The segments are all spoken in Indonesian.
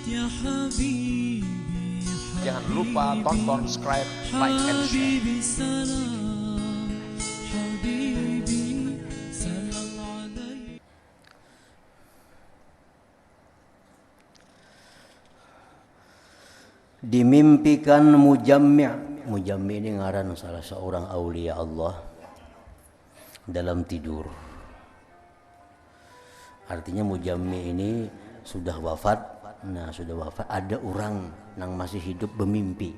يا حبيبي Jangan lupa tonton, subscribe, like, and share. حبيبي سلام حبيبي سلام عليك. Dimimpikan Mujammi'. Mujammi' ini ngaran salah seorang aulia Allah dalam tidur. Artinya Mujammi' ini sudah wafat. Nah, sudah wafat, ada orang yang masih hidup bermimpi.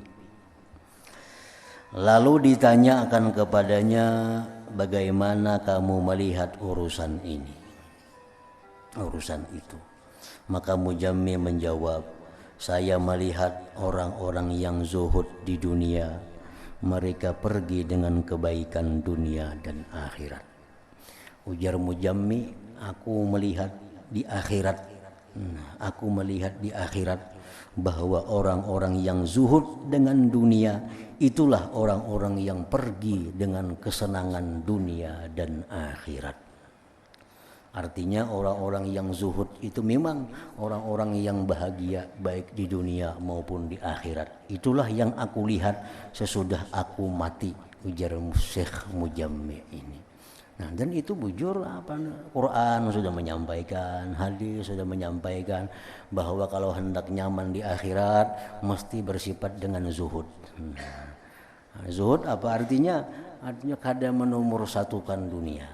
Lalu ditanyakan kepadanya, bagaimana kamu melihat urusan ini, urusan itu. Maka Mujammi' menjawab, saya melihat orang-orang yang zuhud di dunia, mereka pergi dengan kebaikan dunia dan akhirat. Ujar Mujammi', aku melihat di akhirat. Aku melihat di akhirat bahwa orang-orang yang zuhud dengan dunia itulah orang-orang yang pergi dengan kesenangan dunia dan akhirat. Artinya orang-orang yang zuhud itu memang orang-orang yang bahagia baik di dunia maupun di akhirat. Itulah yang aku lihat sesudah aku mati, ujar Syekh Mujammi' ini. Nah, dan itu bujur apa? Quran sudah menyampaikan, hadis sudah menyampaikan bahwa kalau hendak nyaman di akhirat mesti bersifat dengan zuhud. Zuhud apa artinya? Artinya kada menomor satukan dunia.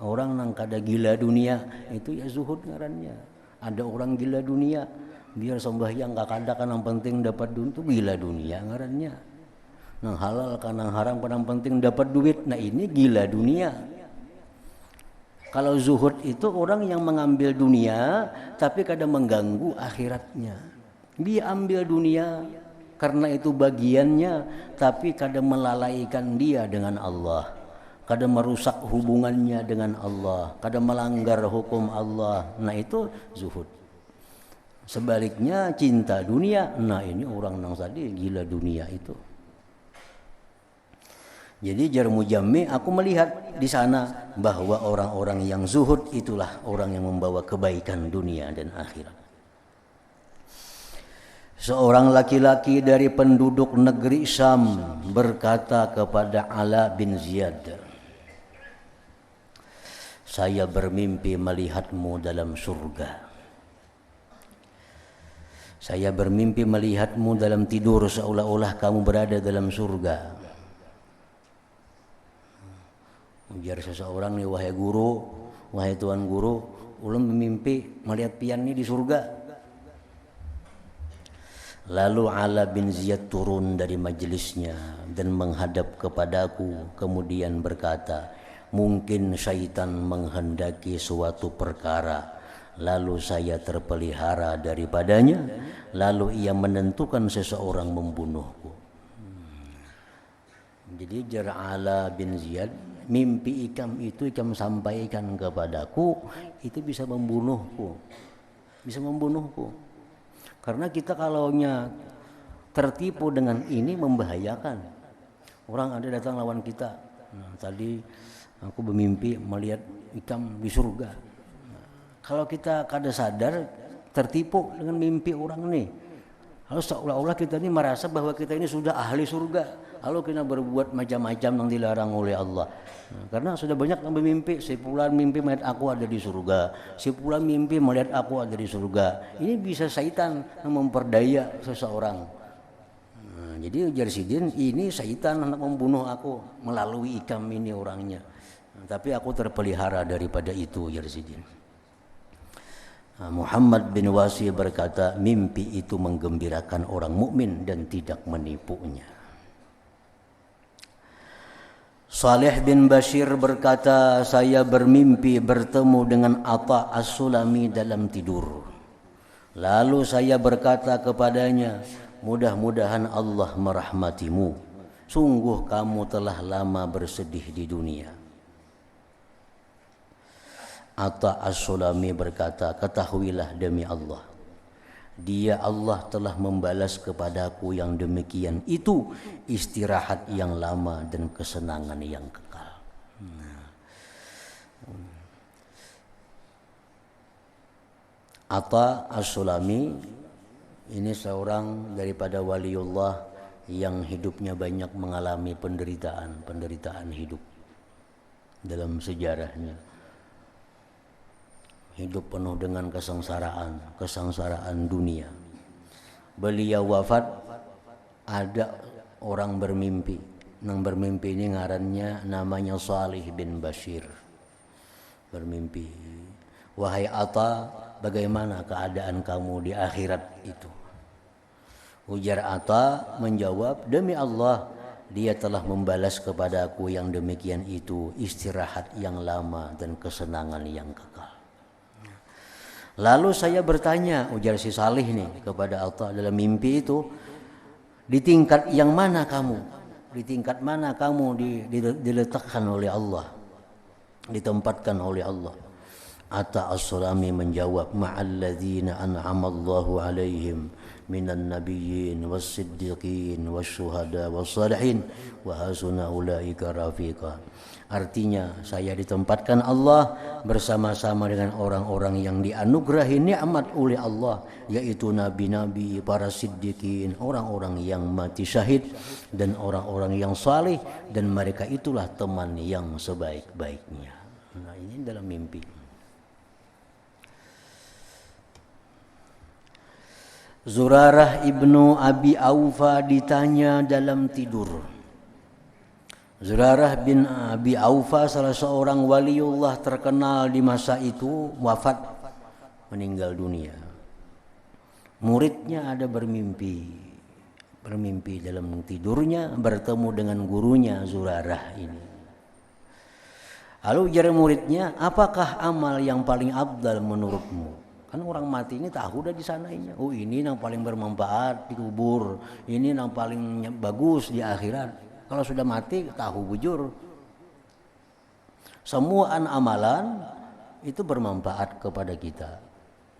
Orang yang kada gila dunia itu ya zuhud ngarannya. Ada orang gila dunia, biar sembahyang kada kan yang penting dapat dunia, itu gila dunia ngarannya. Nang halal kan nang haram kan yang penting dapat duit. Nah, ini gila dunia. Kalau zuhud itu orang yang mengambil dunia tapi kadang mengganggu akhiratnya. Dia ambil dunia karena itu bagiannya, tapi kadang melalaikan dia dengan Allah, kadang merusak hubungannya dengan Allah, kadang melanggar hukum Allah. Nah, itu zuhud. Sebaliknya cinta dunia, nah ini orang nang tadi gila dunia itu. Jadi jar Mujammi', aku melihat di sana bahwa orang-orang yang zuhud itulah orang yang membawa kebaikan dunia dan akhirat. Seorang laki-laki dari penduduk negeri Syam berkata kepada Ala bin Ziyad, saya bermimpi melihatmu dalam surga. Saya bermimpi melihatmu dalam tidur seolah-olah kamu berada dalam surga. Ujar seseorang nih, wahai guru, wahai tuan guru, ulun bermimpi melihat pian ini di surga. Lalu Ala bin Ziyad turun dari majelisnya dan menghadap kepadaku, kemudian berkata, mungkin syaitan menghendaki suatu perkara, lalu saya terpelihara daripadanya, lalu ia menentukan seseorang membunuhku. Jadi jar Ala bin Ziyad, mimpi ikam itu ikam sampaikan kepadaku itu bisa membunuhku, bisa membunuhku. Karena kita kalaunya tertipu dengan ini membahayakan. Orang ada datang lawan kita, nah, tadi aku bermimpi melihat ikam di surga. Nah, kalau kita kada sadar tertipu dengan mimpi orang ini, lalu seolah-olah kita ini merasa bahwa kita ini sudah ahli surga. Lalu kita berbuat macam-macam yang dilarang oleh Allah. Nah, karena sudah banyak yang bermimpi, si fulan mimpi melihat aku ada di surga, si fulan mimpi melihat aku ada di surga. Ini bisa syaitan yang memperdaya seseorang. Nah, jadi ujar Sidin, ini syaitan hendak membunuh aku melalui ikam ini orangnya. Nah, tapi aku terpelihara daripada itu, ujar Sidin. Nah, Muhammad bin Wasi berkata, mimpi itu menggembirakan orang mukmin dan tidak menipunya. Saleh bin Bashir berkata, saya bermimpi bertemu dengan Atha As-Sulami dalam tidur. Lalu saya berkata kepadanya, mudah-mudahan Allah merahmatimu. Sungguh kamu telah lama bersedih di dunia. Atha As-Sulami berkata, ketahuilah demi Allah, dia Allah telah membalas kepadaku yang demikian itu istirahat yang lama dan kesenangan yang kekal. Atha As-Sulami Ini seorang daripada waliullah yang hidupnya banyak mengalami penderitaan hidup dalam sejarahnya. Hidup penuh dengan kesengsaraan dunia. Beliau wafat, ada orang bermimpi. Yang bermimpi ini ngarannya namanya Salih bin Bashir. Bermimpi, wahai Atta, bagaimana keadaan kamu di akhirat itu? Ujar Atta menjawab, demi Allah, dia telah membalas kepadaku yang demikian itu istirahat yang lama dan kesenangan yang kekal. Lalu saya bertanya, ujar si Salih nih kepada Atta dalam mimpi itu, di tingkat yang mana kamu? Di tingkat mana kamu diletakkan oleh Allah? Ditempatkan oleh Allah. Atta As-Sulami menjawab, ma'alladzina an'amallahu alaihim minan nabiyyin was-siddiqin wasyuhada was-salihin wa hasuna ulaika rafiqa. Artinya saya ditempatkan Allah bersama-sama dengan orang-orang yang dianugerahi nikmat oleh Allah, yaitu nabi-nabi, para siddiqin, orang-orang yang mati syahid, dan orang-orang yang saleh, dan mereka itulah teman yang sebaik-baiknya. Nah, ini dalam mimpi. Zurarah ibnu Abi Aufa ditanya dalam tidur. Zurarah bin Abi Aufa salah seorang waliullah terkenal di masa itu wafat, meninggal dunia. Muridnya ada bermimpi dalam tidurnya bertemu dengan gurunya Zurarah ini. Lalu ujar muridnya, apakah amal yang paling afdal menurutmu? Kan orang mati ini tahu dah di sananya. Oh, ini yang paling bermanfaat di kubur, ini yang paling bagus di akhirat. Kalau sudah mati tahu bujur. Semua amalan itu bermanfaat kepada kita.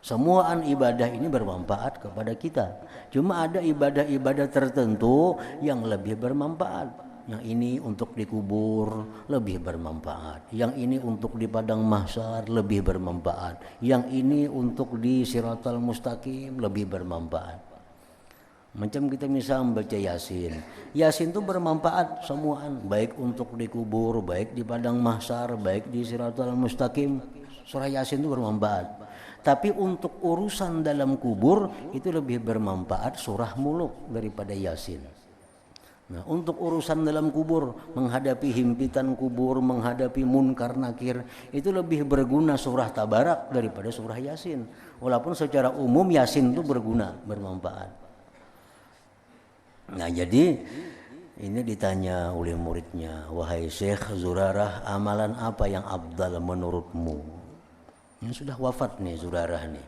Semua ibadah ini bermanfaat kepada kita. Cuma ada ibadah-ibadah tertentu yang lebih bermanfaat. Yang ini untuk dikubur lebih bermanfaat. Yang ini untuk di padang mahsyar lebih bermanfaat. Yang ini untuk di Siratal Mustaqim lebih bermanfaat. Macam kita misal membaca Yasin. Yasin itu bermanfaat semuaan, baik untuk dikubur, baik di padang mahsyar, baik di Siratal Mustaqim. Surah Yasin itu bermanfaat. Tapi untuk urusan dalam kubur itu lebih bermanfaat surah Muluk daripada Yasin. Nah, untuk urusan dalam kubur, menghadapi himpitan kubur, menghadapi munkar nakir, itu lebih berguna surah Tabarak daripada surah Yasin. Walaupun secara umum Yasin itu berguna, bermanfaat. Nah, jadi ini ditanya oleh muridnya, wahai Syekh Zurarah, amalan apa yang afdal menurutmu? Ini sudah wafat nih Zurarah nih.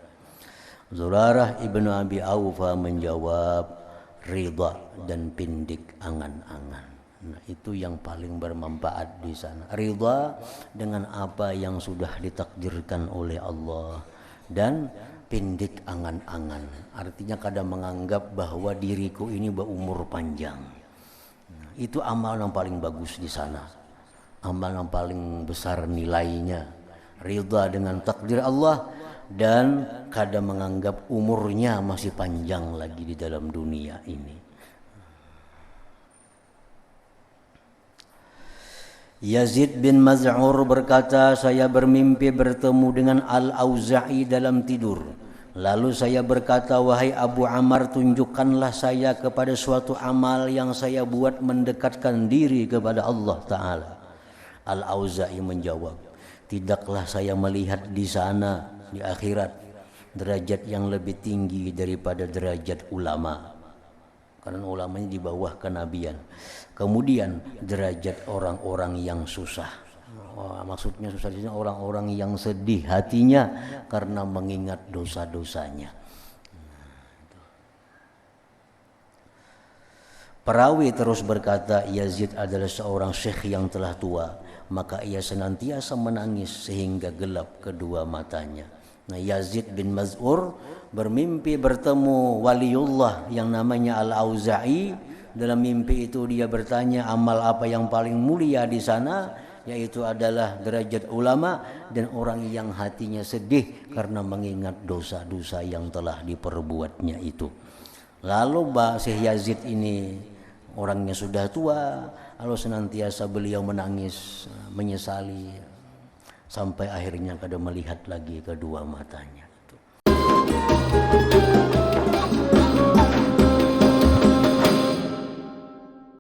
Zurarah ibnu Abi Aufa menjawab, ridha dan pindik angan-angan. Nah, itu yang paling bermanfaat di sana. Ridha dengan apa yang sudah ditakdirkan oleh Allah, dan pindik angan-angan. Artinya kadang menganggap bahwa diriku ini berumur panjang. Nah, itu amal yang paling bagus di sana. Amal yang paling besar nilainya. Ridha dengan takdir Allah, dan kadang menganggap umurnya masih panjang lagi di dalam dunia ini. Yazid bin Maz'ur berkata, saya bermimpi bertemu dengan Al-Auza'i dalam tidur. Lalu saya berkata, wahai Abu Ammar, tunjukkanlah saya kepada suatu amal yang saya buat mendekatkan diri kepada Allah Ta'ala. Al-Auza'i menjawab, tidaklah saya melihat di sana, di akhirat, derajat yang lebih tinggi daripada derajat ulama. Karena ulamanya di bawah kenabian. Kemudian derajat orang-orang yang susah. Maksudnya susah di sini orang-orang yang sedih hatinya karena mengingat dosa-dosanya. Perawi terus berkata, Yazid adalah seorang syekh yang telah tua, maka ia senantiasa menangis sehingga gelap kedua matanya. Nah, Yazid bin Maz'ur bermimpi bertemu waliullah yang namanya Al-Auza'i. Dalam mimpi itu dia bertanya, amal apa yang paling mulia di sana? yaitu adalah derajat ulama dan orang yang hatinya sedih karena mengingat dosa-dosa yang telah diperbuatnya itu. Lalu Syekh Yazid ini orangnya sudah tua, lalu senantiasa beliau menangis, menyesali, sampai akhirnya kada melihat lagi kedua matanya.